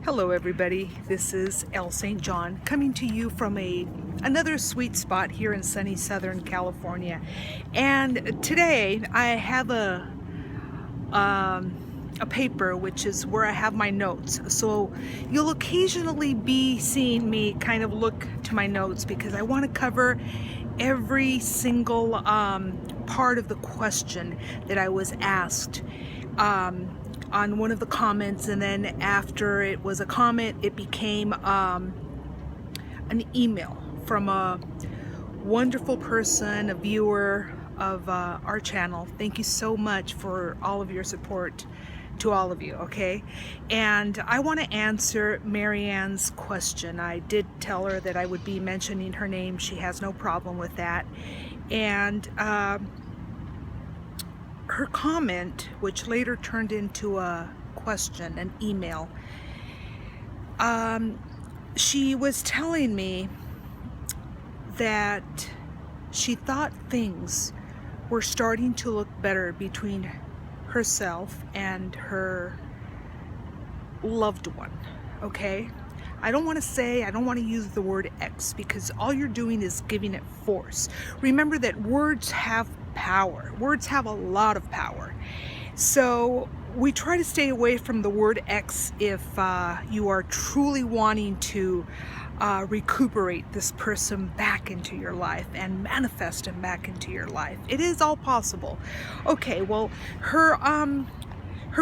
Hello everybody, this is Elle St. John coming to you from another sweet spot here in sunny Southern California. And today I have a paper which is where I have my notes. So you'll occasionally be seeing me kind of look to my notes because I want to cover every single part of the question that I was asked on one of the comments, and then after it was a comment it became an email from a wonderful person, a viewer of our channel. Thank you so much for all of your support, to all of you, okay? And I want to answer Marianne's question. I did tell her that I would be mentioning her name. She has no problem with that. And her comment, which later turned into a question, an email, she was telling me that she thought things were starting to look better between herself and her loved one, okay? I don't want to use the word ex, because all you're doing is giving it force. Remember that words have power. Words have a lot of power. So we try to stay away from the word ex if you are truly wanting to recuperate this person back into your life and manifest him back into your life. It is all possible. Okay, well, her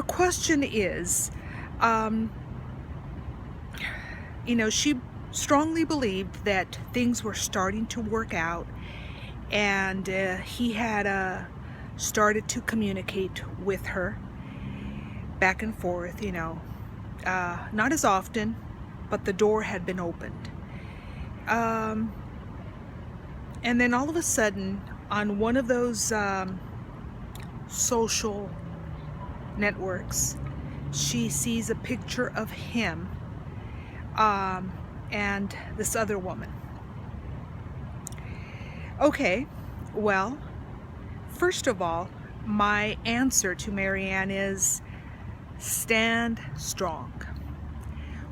question is, she strongly believed that things were starting to work out, and he had started to communicate with her back and forth, not as often, but the door had been opened. And then all of a sudden, on one of those social networks, she sees a picture of him and this other woman. Okay, well, first of all, my answer to Marianne is stand strong.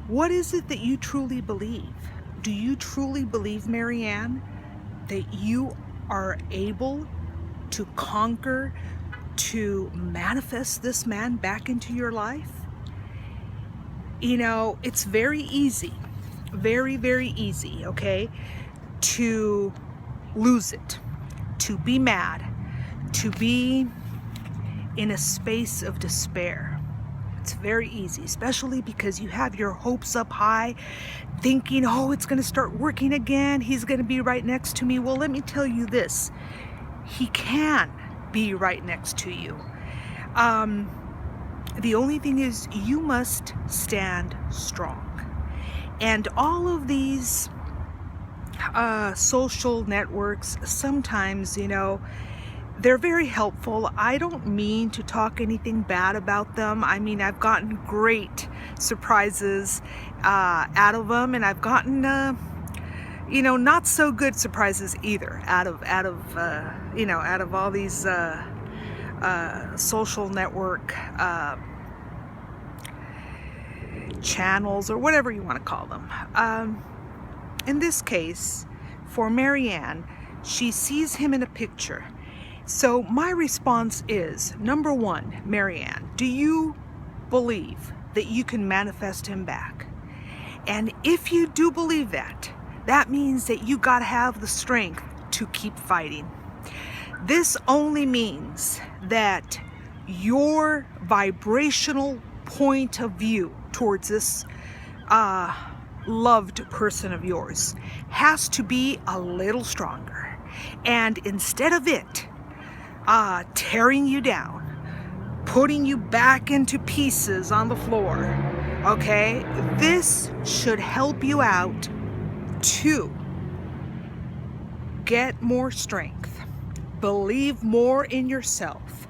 What is it that you truly believe? Do you truly believe, Marianne, that you are able to conquer, to manifest this man back into your life? It's very easy, very, very easy, okay, to lose it, to be mad, to be in a space of despair. It's very easy, especially because you have your hopes up high, thinking, oh, it's going to start working again. He's going to be right next to me. Well, let me tell you this. He can be right next to you. The only thing is you must stand strong. And all of these social networks, sometimes, they're very helpful. I don't mean to talk anything bad about them. I mean, I've gotten great surprises out of them, and I've gotten not so good surprises either out of all these social network channels, or whatever you want to call them. In this case, for Marianne, she sees him in a picture. So my response is, number one, Marianne, do you believe that you can manifest him back? And if you do believe that, that means that you got to have the strength to keep fighting. This only means that your vibrational point of view towards this loved person of yours has to be a little stronger. And instead of it tearing you down, putting you back into pieces on the floor, okay, this should help you out to get more strength, believe more in yourself,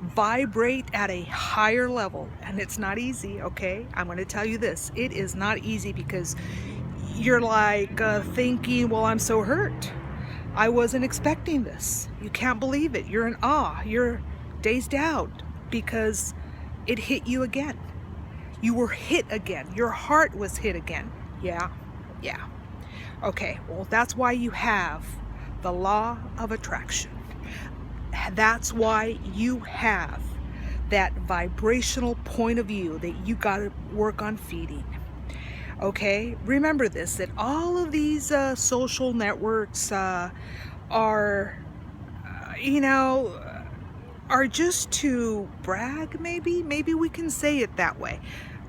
vibrate at a higher level. And it's not easy, okay? I'm going to tell you this. It is not easy, because you're like thinking, well, I'm so hurt. I wasn't expecting this. You can't believe it. You're in awe. You're dazed out because it hit you again. You were hit again. Your heart was hit again. Yeah, yeah. Okay, well, that's why you have the law of attraction. That's why you have that vibrational point of view that you got to work on feeding. Okay, remember this, that all of these social networks are, you know, are just to brag, maybe we can say it that way.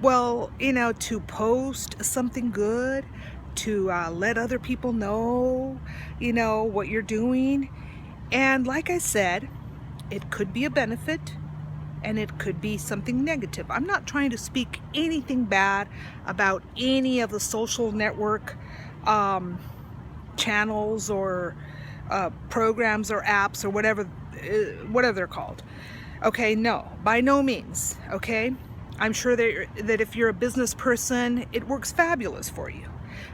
Well, to post something good, to let other people know, what you're doing. And like I said, it could be a benefit and it could be something negative. I'm not trying to speak anything bad about any of the social network channels or programs or apps or whatever they're called. Okay, no, by no means. Okay, I'm sure that if you're a business person, it works fabulous for you.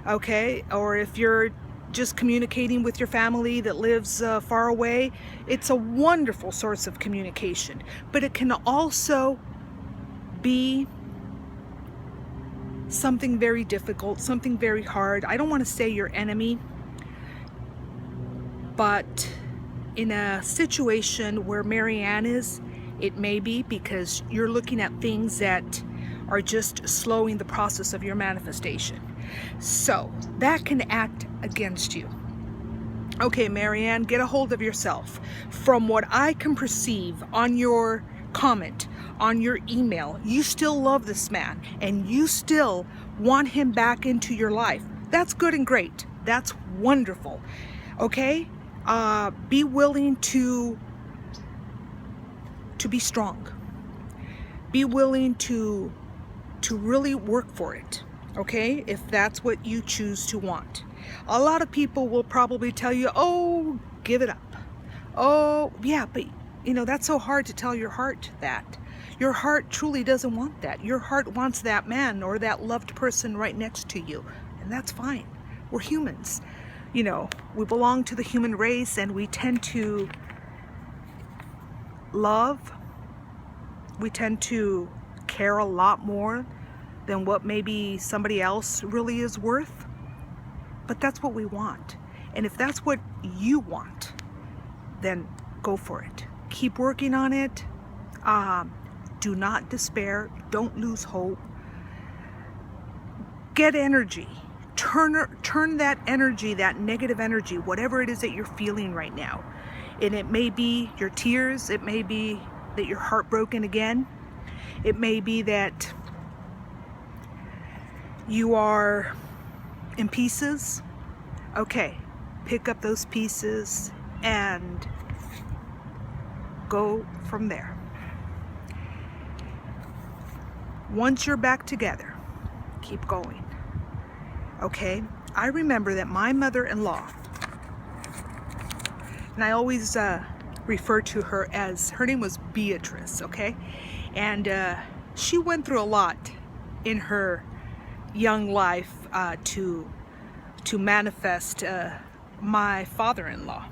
Okay, or if you're just communicating with your family that lives far away, it's a wonderful source of communication. But it can also be something very difficult, something very hard. I don't want to say your enemy, but in a situation where Marianne is, it may be because you're looking at things that are just slowing the process of your manifestation. So that can act against you. Okay, Marianne, get a hold of yourself. From what I can perceive on your comment, on your email, you still love this man and you still want him back into your life. That's good and great. That's wonderful. Okay? Be willing to be strong. Be willing to really work for it. Okay? If that's what you choose to want. A lot of people will probably tell you, oh, give it up. Oh, yeah, but that's so hard to tell your heart that. Your heart truly doesn't want that. Your heart wants that man or that loved person right next to you. And that's fine. We're humans. We belong to the human race and we tend to love. We tend to care a lot more than what maybe somebody else really is worth. But that's what we want. And if that's what you want, then go for it. Keep working on it. Do not despair. Don't lose hope. Get energy. Turn that energy, that negative energy, whatever it is that you're feeling right now. And it may be your tears. It may be that you're heartbroken again. It may be that you are in pieces. Okay, pick up those pieces and go from there. Once you're back together, keep going. Okay, I remember that my mother-in-law, and I always refer to her as, her name was Beatrice, okay? And she went through a lot in her young life to manifest my father-in-law.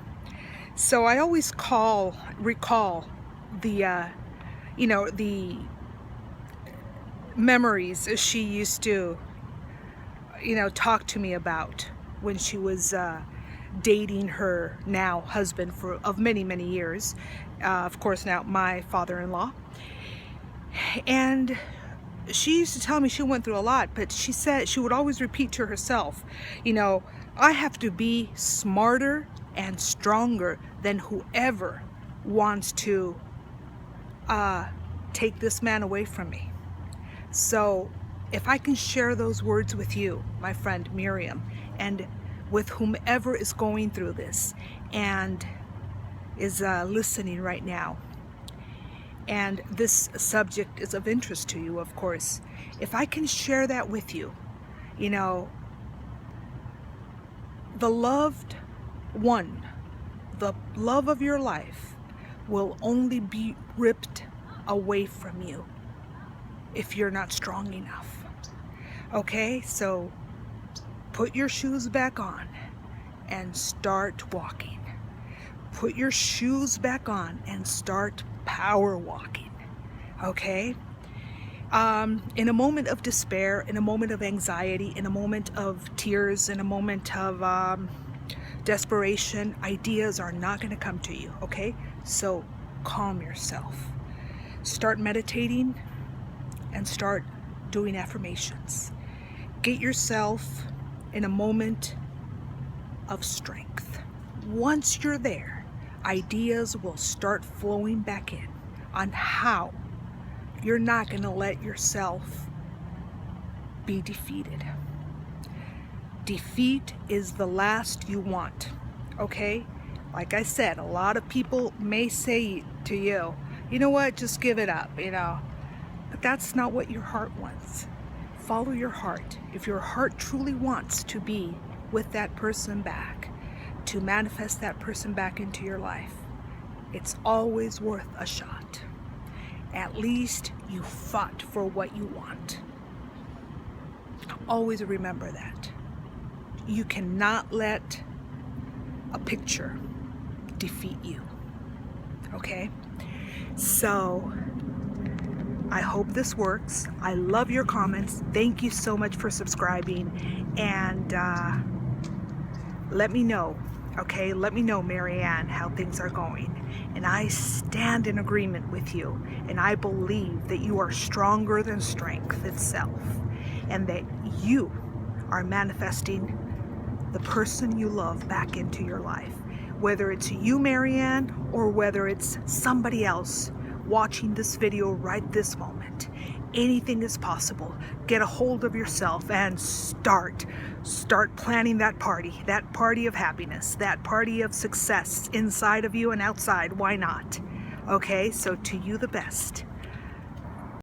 So I always recall the the memories she used to talk to me about when she was dating her now husband of many years, of course now my father-in-law. And she used to tell me she went through a lot, but she said she would always repeat to herself, I have to be smarter and stronger than whoever wants to take this man away from me. So if I can share those words with you, my friend Miriam, and with whomever is going through this and is listening right now, and this subject is of interest to you, of course, if I can share that with you, the loved one, the love of your life will only be ripped away from you if you're not strong enough. Okay, so put your shoes back on and start walking. Put your shoes back on and start power walking. Okay? In a moment of despair, in a moment of anxiety, in a moment of tears, in a moment of desperation, ideas are not going to come to you, okay? So calm yourself. Start meditating and start doing affirmations. Get yourself in a moment of strength. Once you're there, ideas will start flowing back in on how you're not going to let yourself be defeated. Defeat is the last you want, okay? Like I said, a lot of people may say to you, you know what, just give it up, But that's not what your heart wants. Follow your heart. If your heart truly wants to be with that person back, to manifest that person back into your life, it's always worth a shot. At least you fought for what you want. Always remember that. You cannot let a picture defeat you. Okay? So, I hope this works. I love your comments. Thank you so much for subscribing. And let me know, okay? Let me know, Marianne, how things are going. And I stand in agreement with you. And I believe that you are stronger than strength itself. And that you are manifesting the person you love back into your life. Whether it's you, Marianne, or whether it's somebody else watching this video right this moment. Anything is possible. Get a hold of yourself and start planning that party of happiness, that party of success inside of you and outside. Why not? Okay, so to you the best.